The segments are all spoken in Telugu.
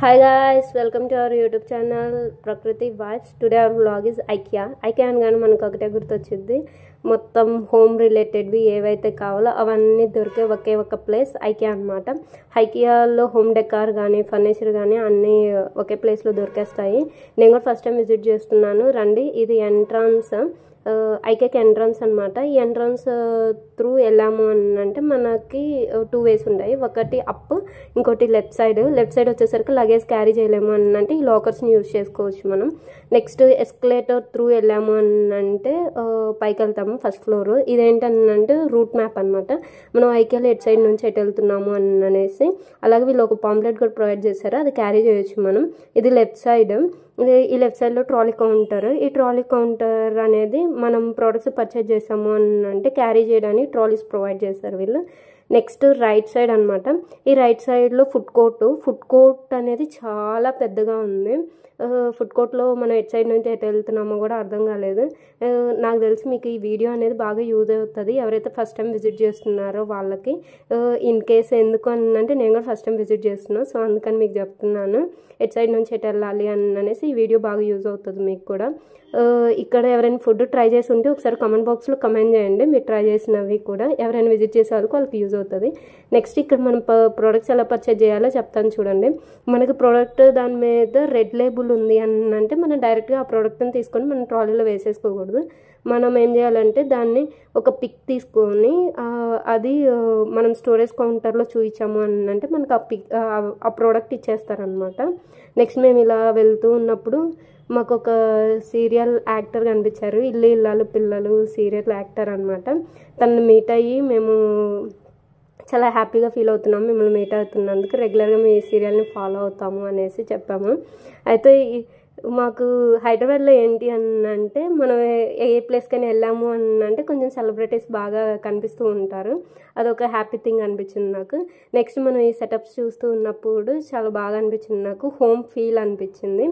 Hi guys, welcome to our YouTube channel Prakriti Vibes. Today our vlog is IKEA. IKEA అనగానే మనకు ఒకటే గుర్తొచ్చింది. మొత్తం హోమ్ రిలేటెడ్వి ఏవైతే కావాలో అవన్నీ దొరికే ఒకే ఒక ప్లేస్ ఐకియా అనమాట. ఐకియాలో హోమ్ డెకార్ కానీ ఫర్నిచర్ కానీ అన్నీ ఒకే ప్లేస్లో దొరికేస్తాయి. నేను కూడా ఫస్ట్ టైం విజిట్ చేస్తున్నాను. రండి, ఇది ఎంట్రన్స్, ఐకేకి ఎంట్రన్స్ అనమాట. ఈ ఎంట్రన్స్ త్రూ వెళ్ళాము అని అంటే మనకి 2 వేస్ ఉంటాయి. ఒకటి అప్, ఇంకోటి లెఫ్ట్ సైడ్. లెఫ్ట్ సైడ్ వచ్చేసరికి లగేజ్ క్యారీ చేయలేము అని అంటే ఈ లాకర్స్ని యూజ్ చేసుకోవచ్చు మనం. నెక్స్ట్ ఎస్కలేటర్ త్రూ వెళ్ళాము అని అంటే పైకి వెళ్తాము, ఫస్ట్ ఫ్లోర్. ఇదేంటంటే రూట్ మ్యాప్ అనమాట. మనం ఐకేలో ఎటు సైడ్ నుంచి ఎటు వెళ్తున్నాము అని అనేసి. అలాగే వీళ్ళు ఒక పాంప్లెట్ కూడా ప్రొవైడ్ చేశారు, అది క్యారీ చేయొచ్చు మనం. ఇది లెఫ్ట్ సైడ్. ఈ లెఫ్ట్ సైడ్లో ట్రాలీ కౌంటర్. ఈ ట్రాలీ కౌంటర్ అనేది మనం ప్రోడక్ట్స్ పర్చేజ్ చేసాము అని అంటే క్యారీ చేయడానికి ట్రాలీస్ ప్రొవైడ్ చేస్తారు వీళ్ళు. నెక్స్ట్ రైట్ సైడ్ అనమాట. ఈ రైట్ సైడ్లో ఫుడ్ కోర్ట్ అనేది చాలా పెద్దగా ఉంది. ఫుడ్ కోర్ట్లో మనం ఎటు సైడ్ నుంచి ఎటు వెళ్తున్నామో కూడా అర్థం కాలేదు. నాకు తెలిసి మీకు ఈ వీడియో అనేది బాగా యూజ్ అవుతుంది ఎవరైతే ఫస్ట్ టైం విజిట్ చేస్తున్నారో వాళ్ళకి. ఇన్ కేస్ ఎందుకు అని అంటే నేను కూడా ఫస్ట్ టైం విజిట్ చేస్తున్నాను, సో అందుకని మీకు చెప్తున్నాను ఎటు సైడ్ నుంచి ఎటు వెళ్ళాలి అని అనేసి. ఈ వీడియో బాగా యూజ్ అవుతుంది మీకు కూడా. ఇక్కడ ఎవరైనా ఫుడ్ ట్రై చేసి ఉంటే ఒకసారి కమెంట్ బాక్స్లో కమెంట్ చేయండి, మీరు ట్రై చేసినవి కూడా. ఎవరైనా విజిట్ చేసే వాళ్ళకి యూజ్ అవుతుంది. నెక్స్ట్ ఇక్కడ మనం ప్రోడక్ట్స్ ఎలా పర్చేజ్ చేయాలో చెప్తాను చూడండి. మనకి ప్రోడక్ట్ దాని మీద రెడ్ లేబుల్ ఉంది అని అంటే మనం డైరెక్ట్గా ఆ ప్రోడక్ట్ని తీసుకొని మనం ట్రాలీలో వేసేసుకోకూడదు. మనం ఏం చేయాలంటే దాన్ని ఒక పిక్ తీసుకొని అది మనం స్టోరేజ్ కౌంటర్లో చూపించాము అని అంటే మనకు ఆ ప్రోడక్ట్ ఇచ్చేస్తారనమాట. నెక్స్ట్ మేము ఇలా వెళ్తూ ఉన్నప్పుడు మాకు ఒక సీరియల్ యాక్టర్ కనిపించారు. ఇల్లు ఇల్లాలు పిల్లలు సీరియల్ యాక్టర్ అనమాట. తనని మీట్ అయ్యి మేము చాలా హ్యాపీగా ఫీల్ అవుతున్నాము మిమ్మల్ని మీట్ అవుతున్నందుకు. రెగ్యులర్గా మీ సీరియల్ని ఫాలో అవుతాము అనేసి చెప్పాము. అయితే మాకు హైదరాబాద్లో ఏంటి అని అంటే మనం ఏ ప్లేస్కైనా వెళ్ళాము అని అంటే కొంచెం సెలబ్రిటీస్ బాగా కనిపిస్తూ ఉంటారు. అదొక హ్యాపీ థింగ్ అనిపించింది నాకు. నెక్స్ట్ మనం ఈ సెటప్స్ చూస్తూ ఉన్నప్పుడు చాలా బాగా అనిపించింది నాకు. హోమ్ ఫీల్ అనిపించింది.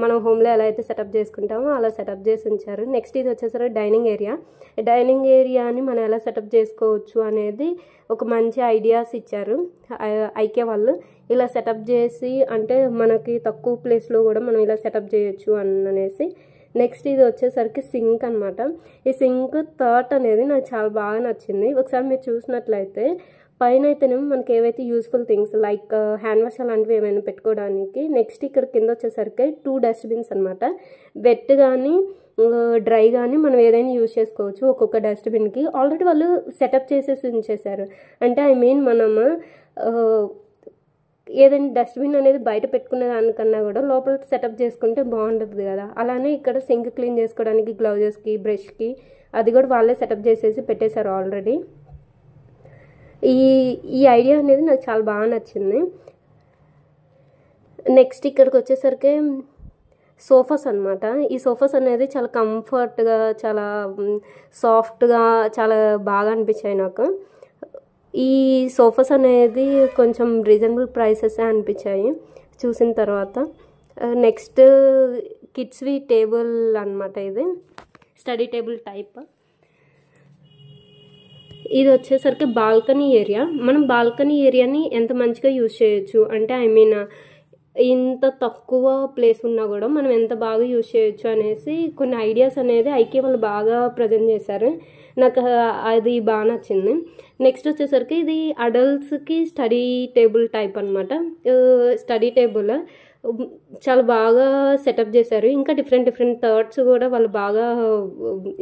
మనం హోమ్లో ఎలా అయితే సెటప్ చేసుకుంటామో అలా సెటప్ చేసి ఉంచారు. నెక్స్ట్ ఇది వచ్చేసరికి డైనింగ్ ఏరియాని మనం ఎలా సెటప్ చేసుకోవచ్చు అనేది ఒక మంచి ఐడియాస్ ఇచ్చారు ఐకే వాళ్ళు. ఇలా సెటప్ చేసి అంటే మనకి తక్కువ ప్లేస్లో కూడా మనం ఇలా సెటప్ చేయొచ్చు అనేసి. నెక్స్ట్ ఇది వచ్చేసరికి సింక్ అనమాట. ఈ సింక్ థాట్ అనేది నాకు చాలా బాగా నచ్చింది. ఒకసారి మీరు చూసినట్లయితే పైన అయితేనేమో మనకి ఏవైతే useful things like hand wash అలాంటివి ఏమైనా పెట్టుకోవడానికి. నెక్స్ట్ ఇక్కడ కింద వచ్చేసరికి 2 డస్ట్బిన్స్ అనమాట. వెట్ కానీ డ్రై కానీ మనం ఏదైనా యూజ్ చేసుకోవచ్చు ఒక్కొక్క డస్ట్బిన్కి. ఆల్రెడీ వాళ్ళు సెటప్ చేసేసి ఉంచేశారు. అంటే మనం ఏదైనా డస్ట్బిన్ అనేది బయట పెట్టుకునే దానికన్నా కూడా లోపల సెటప్ చేసుకుంటే బాగుంటుంది కదా. అలానే ఇక్కడ సింక్ క్లీన్ చేసుకోవడానికి గ్లౌజెస్కి బ్రష్కి అది కూడా వాళ్ళే సెటప్ చేసేసి పెట్టేశారు ఆల్రెడీ. ఈ ఐడియా అనేది నాకు చాలా బాగా నచ్చింది. నెక్స్ట్ ఇక్కడికి వచ్చేసరికి సోఫాస్ అనమాట. ఈ సోఫాస్ అనేది చాలా కంఫర్ట్గా చాలా సాఫ్ట్గా చాలా బాగా అనిపించాయి నాకు. ఈ సోఫాస్ అనేది కొంచెం రీజనబుల్ ప్రైసెస్ అనిపించాయి చూసిన తర్వాత. నెక్స్ట్ కిడ్స్వి టేబుల్ అనమాట. ఇది స్టడీ టేబుల్ టైప్. ఇది వచ్చేసరికి బాల్కనీ ఏరియా. మనం బాల్కనీ ఏరియాని ఎంత మంచిగా యూజ్ చేయొచ్చు అంటే ఇంత తక్కువ ప్లేస్ ఉన్నా కూడా మనం ఎంత బాగా యూజ్ చేయొచ్చు అనేసి కొన్ని ఐడియాస్ అనేది ఐకే వాళ్ళు బాగా ప్రజెంట్ చేశారు. నాకు అది బాగా నచ్చింది. నెక్స్ట్ వచ్చేసరికి ఇది అడల్ట్స్కి స్టడీ టేబుల్ టైప్ అనమాట. స్టడీ టేబుల్ చాలా బాగా సెటప్ చేశారు. ఇంకా డిఫరెంట్ థాట్స్ కూడా వాళ్ళు బాగా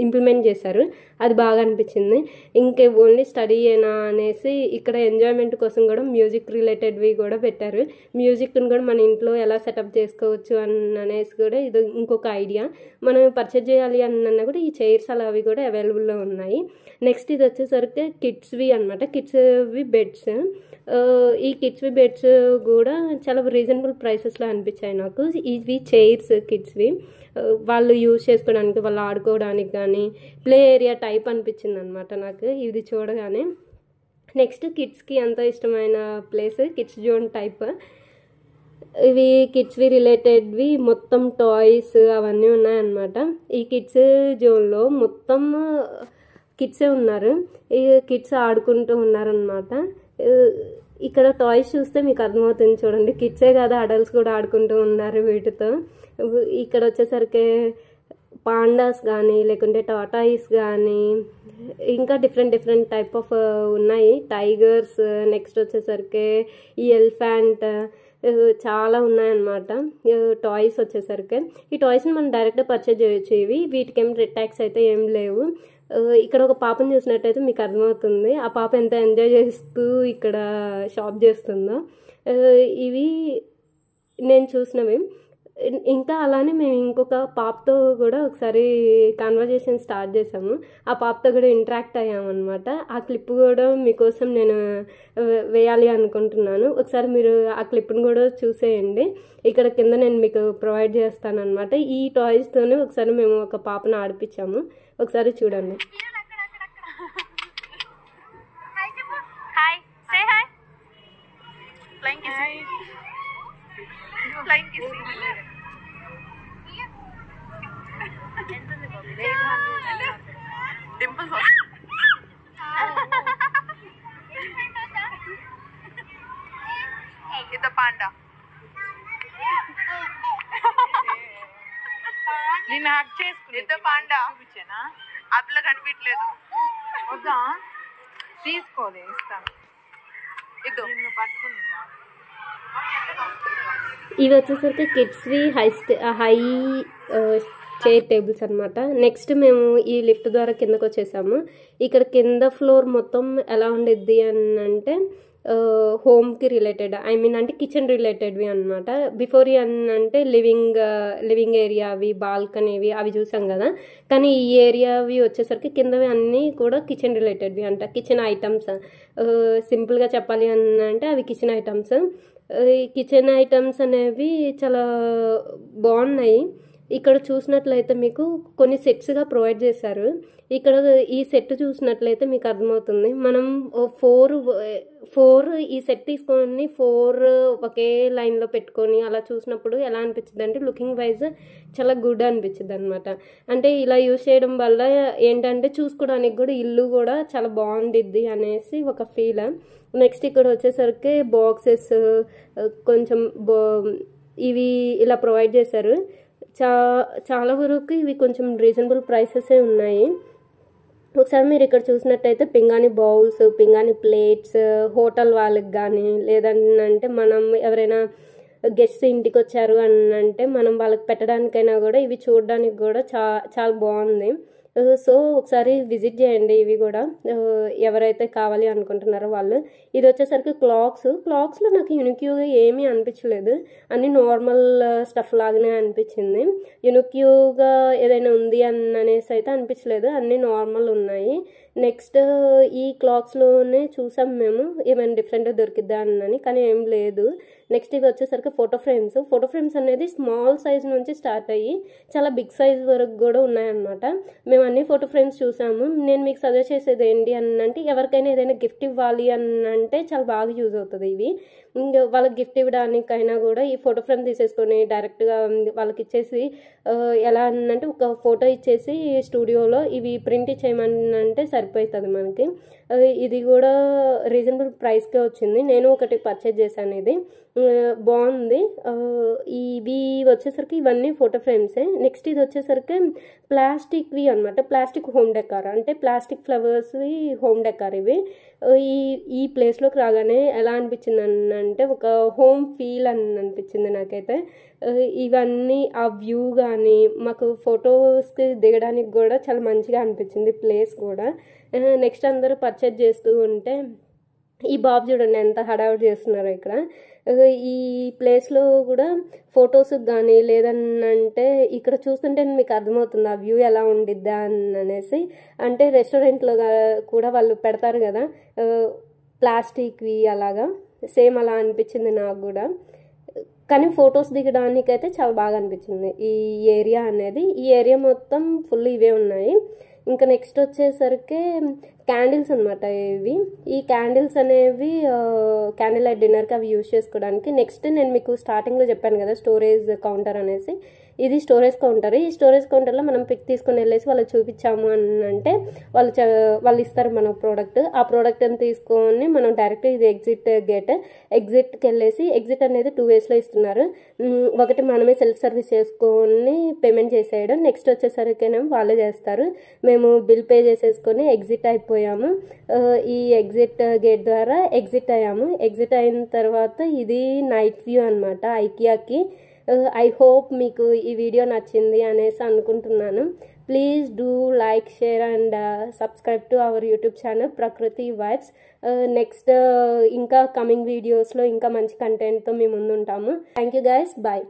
ఇంప్లిమెంట్ చేశారు. అది బాగా అనిపించింది. ఇంకే ఓన్లీ స్టడీ అయినా అనేసి ఇక్కడ ఎంజాయ్మెంట్ కోసం కూడా మ్యూజిక్ రిలేటెడ్వి కూడా పెట్టారు. మ్యూజిక్ని కూడా మన ఇంట్లో ఎలా సెటప్ చేసుకోవచ్చు అనేసి కూడా ఇది ఇంకొక ఐడియా. మనం పర్చేజ్ చేయాలి అన్నా కూడా ఈ చైర్స్ అలా అవి కూడా అవైలబుల్లో ఉన్నాయి. నెక్స్ట్ ఇది వచ్చేసరికి కిడ్స్వి అనమాట. కిడ్స్వి బెడ్స్. ఈ కిడ్స్వి బెడ్స్ కూడా చాలా రీజనబుల్ ప్రైసెస్లో అనిపించాయి నాకు. ఇవి చైర్స్ కిడ్స్వి వాళ్ళు యూజ్ చేసుకోవడానికి వాళ్ళు ఆడుకోవడానికి కానీ ప్లే ఏరియా టైప్ అనిపించింది అనమాట నాకు ఇది చూడగానే. నెక్స్ట్ కిడ్స్కి ఎంతో ఇష్టమైన ప్లేస్ కిడ్స్ జోన్ టైప్. ఇవి కిడ్స్వి రిలేటెడ్వి మొత్తం టాయ్స్ అవన్నీ ఉన్నాయన్నమాట. ఈ కిడ్స్ జోన్లో మొత్తం కిడ్సే ఉన్నారు. ఈ కిడ్స్ ఆడుకుంటూ ఉన్నారనమాట. ఇక్కడ టాయ్స్ చూస్తే మీకు అర్థమవుతుంది చూడండి, కిడ్సే కాదు అడల్ట్స్ కూడా ఆడుకుంటూ ఉన్నారు వీటితో. ఇక్కడ వచ్చేసరికి పాండాస్ కానీ లేకుంటే టాటాయిస్ కానీ ఇంకా డిఫరెంట్ టైప్ ఆఫ్ ఉన్నాయి. టైగర్స్, నెక్స్ట్ వచ్చేసరికి ఈ ఎలిఫెంట్, చాలా ఉన్నాయన్నమాట టాయ్స్ వచ్చేసరికి. ఈ టాయ్స్ని మనం డైరెక్ట్గా పర్చేజ్ చేయొచ్చు. వీటికి ఏం రెడ్ ట్యాక్స్ అయితే ఏం లేవు. ఇక్కడ ఒక పాపను చూసినట్టయితే మీకు అర్థమవుతుంది ఆ పాప ఎంత ఎంజాయ్ చేస్తూ ఇక్కడ షాప్ చేస్తుందో. ఇవి నేను చూసినవి. ఇంకా అలానే మేము ఇంకొక పాపతో కూడా ఒకసారి కాన్వర్జేషన్ స్టార్ట్ చేసాము. ఆ పాపతో కూడా ఇంటరాక్ట్ అయ్యామన్నమాట. ఆ క్లిప్ కూడా మీకోసం నేను వేయాలి అనుకుంటున్నాను. ఒకసారి మీరు ఆ క్లిప్ని కూడా చూసేయండి. ఇక్కడ కింద నేను మీకు ప్రొవైడ్ చేస్తాను అనమాట. ఈ టాయ్స్తోనే ఒకసారి మేము ఒక పాపను ఆడిపించాము, ఒకసారి చూడండి. ఇది పాండా నిన్న హక్ చేసుకుని ఇది పాండా చూపించానా? అట్లా కనిపించలేదు. వద్దా తీసుకోలే ఇస్తాను. ఇది నిన్ను పట్టుకునిద్దా. ఇవి వచ్చేసరికి కిడ్స్వి హై చైర్ టేబుల్స్ అనమాట. నెక్స్ట్ మేము ఈ లిఫ్ట్ ద్వారా కిందకు వచ్చేసాము. ఇక్కడ కింద ఫ్లోర్ మొత్తం ఎలా ఉండిద్ది అని అంటే హోమ్కి రిలేటెడ్, ఐ మీన్ అంటే కిచెన్ రిలేటెడ్వి అనమాట. బిఫోర్ అంటే లివింగ్ ఏరియావి, బాల్కనీవి అవి చూసాం కదా. కానీ ఈ ఏరియావి వచ్చేసరికి కిందవి అన్నీ కూడా కిచెన్ రిలేటెడ్వి అంట. కిచెన్ ఐటమ్స్, సింపుల్గా చెప్పాలి అని అంటే అవి కిచెన్ ఐటమ్స్. ఈ కిచెన్ ఐటమ్స్ అనేవి చాలా బాగున్నాయి. ఇక్కడ చూసినట్లయితే మీకు కొన్ని సెట్స్గా ప్రొవైడ్ చేశారు. ఇక్కడ ఈ సెట్ చూసినట్లయితే మీకు అర్థమవుతుంది. మనం ఫోర్ ఈ సెట్ తీసుకొని 4 ఒకే లైన్లో పెట్టుకొని అలా చూసినప్పుడు ఎలా అనిపించింది అంటే లుకింగ్ వైజ్ చాలా గుడ్ అనిపించింది అనమాట. అంటే ఇలా యూజ్ చేయడం వల్ల ఏంటంటే చూసుకోవడానికి కూడా ఇల్లు కూడా చాలా బాగుండిద్ది అనేసి ఒక ఫీల్. నెక్స్ట్ ఇక్కడ వచ్చేసరికి బాక్సెస్ కొంచెం ఇవి ఇలా ప్రొవైడ్ చేశారు. చాలా వరకు ఇవి కొంచెం రీజనబుల్ ప్రైసెసే ఉన్నాయి. ఒకసారి మీరు ఇక్కడ చూసినట్టయితే పింగాణి బౌల్స్, పింగాణి ప్లేట్స్, హోటల్ వాళ్ళకి కానీ లేదంటే మనం ఎవరైనా గెస్ట్స్ ఇంటికి వచ్చారు అని అంటే మనం వాళ్ళకి పెట్టడానికైనా కూడా ఇవి చూడడానికి కూడా చాలా బాగుంది. సో ఒకసారి విజిట్ చేయండి ఇవి కూడా ఎవరైతే కావాలి అనుకుంటున్నారో వాళ్ళు. ఇది వచ్చేసరికి క్లాక్స్లో నాకు యూనిక్యూగా ఏమీ అనిపించలేదు, అన్ని నార్మల్ స్టఫ్ లాగానే అనిపించింది. యూనిక్యూగా ఏదైనా ఉంది అనేసి అయితే అనిపించలేదు, అన్నీ నార్మల్ ఉన్నాయి. నెక్స్ట్ ఈ క్లాక్స్లోనే చూసాం మేము ఏమైనా డిఫరెంట్గా దొరికిద్దా అని, కానీ ఏం లేదు. నెక్స్ట్ ఇవి వచ్చేసరికి ఫోటో ఫ్రేమ్స్ అనేది స్మాల్ సైజ్ నుంచి స్టార్ట్ అయ్యి చాలా బిగ్ సైజ్ వరకు కూడా ఉన్నాయన్నమాట. మేము అన్ని ఫోటో ఫ్రేమ్స్ చూసాము. నేను మీకు సజెస్ట్ చేసేది ఏంటి అని అంటే ఎవరికైనా ఏదైనా గిఫ్ట్ ఇవ్వాలి అని అంటే చాలా బాగా యూజ్ అవుతుంది ఇవి. వాళ్ళకి గిఫ్ట్ ఇవ్వడానికైనా కూడా ఈ ఫోటో ఫ్రేమ్ తీసేసుకొని డైరెక్ట్గా వాళ్ళకి ఇచ్చేసి ఎలా అంటే ఒక ఫోటో ఇచ్చేసి స్టూడియోలో ఇవి ప్రింట్ ఇచ్చేయమనంటే సరిపోతుంది మనకి. ఇది కూడా రీజనబుల్ ప్రైస్కే వచ్చింది. నేను ఒకటి పర్చేజ్ చేశాను, ఇది బాగుంది. ఇవి వచ్చేసరికి ఇవన్నీ ఫోటో ఫ్రేమ్సే. నెక్స్ట్ ఇది వచ్చేసరికి ప్లాస్టిక్వి అనమాట, ప్లాస్టిక్ హోమ్ డెకార్, అంటే ప్లాస్టిక్ ఫ్లవర్స్వి హోమ్ డెకార్ ఇవి. ఈ ప్లేస్లోకి రాగానే ఎలా అనిపించింది అంటే ఒక హోమ్ ఫీల్ అని అనిపించింది నాకైతే. ఇవన్నీ ఆ వ్యూ కానీ మాకు ఫొటోస్కి దిగడానికి కూడా చాలా మంచిగా అనిపించింది ప్లేస్ కూడా. నెక్స్ట్ అందరూ పర్చేజ్ చేస్తూ ఉంటే ఈ బాబు చూడండి ఎంత హడావుడి చేస్తున్నారో ఇక్కడ. ఈ ప్లేస్లో కూడా ఫొటోస్కి కానీ లేదనంటే ఇక్కడ చూస్తుంటే మీకు అర్థమవుతుంది ఆ వ్యూ ఎలా ఉండిద్దా అనేసి. అంటే రెస్టారెంట్లో కూడా వాళ్ళు పెడతారు కదా ప్లాస్టిక్వి, అలాగా సేమ్ అలా అనిపించింది నాకు కూడా. కానీ ఫొటోస్ దిగడానికైతే చాలా బాగా అనిపించింది ఈ ఏరియా అనేది. ఈ ఏరియా మొత్తం ఫుల్ ఇవే ఉన్నాయి. ఇంకా నెక్స్ట్ వచ్చేసరికి క్యాండిల్స్ అనమాట ఇవి. ఈ క్యాండిల్స్ అనేవి క్యాండిల్ లైట్ డిన్నర్కి అవి యూజ్ చేసుకోవడానికి. నెక్స్ట్ నేను మీకు స్టార్టింగ్లో చెప్పాను కదా స్టోరేజ్ కౌంటర్ అనేసి, ఇది స్టోరేజ్ కౌంటర్. ఈ స్టోరేజ్ కౌంటర్లో మనం పిక్ తీసుకొని వెళ్ళేసి వాళ్ళకి చూపించాము అని అంటే వాళ్ళు ఇస్తారు మన ప్రోడక్ట్. ఆ ప్రోడక్ట్ని తీసుకొని మనం డైరెక్ట్ ఇది ఎగ్జిట్ గేట్, ఎగ్జిట్కి వెళ్ళేసి, ఎగ్జిట్ అనేది 2 waysలో ఇస్తున్నారు. ఒకటి మనమే సెల్ఫ్ సర్వీస్ చేసుకొని పేమెంట్ చేసేయడం, నెక్స్ట్ వచ్చేసరికేనేమో వాళ్ళే చేస్తారు. మేము బిల్ పే చేసేసుకొని ఎగ్జిట్ అయిపోయాము. ఈ ఎగ్జిట్ గేట్ ద్వారా ఎగ్జిట్ అయ్యాము. ఎగ్జిట్ అయిన తర్వాత ఇది నైట్ వ్యూ అనమాట ఐకియాకి. ఐ హోప్ మీకు ఈ వీడియో నచ్చింది అనేసి అనుకుంటున్నాను. Please do like, share and subscribe to our YouTube channel Prakruthi vibes. Next ఇంకా కమింగ్ వీడియోస్లో ఇంకా మంచి కంటెంట్తో మేము ముందు ఉంటాము. Thank you guys, bye.